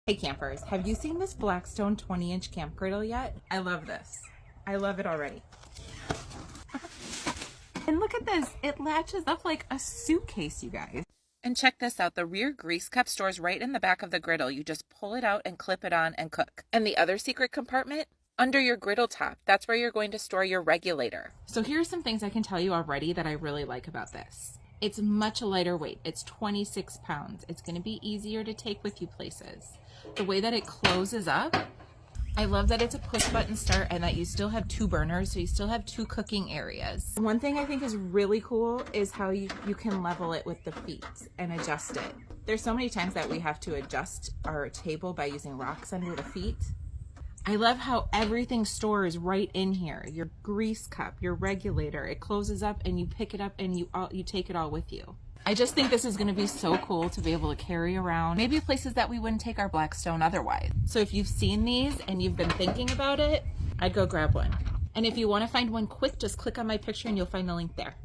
Hey campers, have you seen this Blackstone 20-inch camp griddle yet? I love this. I love it already. And look at this, it latches up like a suitcase, you guys. And check this out, the rear grease cup stores right in the back of the griddle. You just pull it out and clip it on and cook. And the other secret compartment? Under your griddle top. That's where you're going to store your regulator. So here are some things I can tell you already that I really like about this. It's much lighter weight. It's 26 pounds. It's going to be easier to take with you places. The way that it closes up, I love that it's a push button start and that you still have two burners, so you still have two cooking areas. One thing I think is really cool is how you can level it with the feet and adjust it. There's so many times that we have to adjust our table by using rocks under the feet. I love how everything stores right in here. Your grease cup, your regulator, it closes up and you pick it up and you take it all with you. I just think this is going to be so cool to be able to carry around, maybe places that we wouldn't take our Blackstone otherwise. So if you've seen these and you've been thinking about it, I'd go grab one. And if you want to find one quick, just click on my picture and you'll find the link there.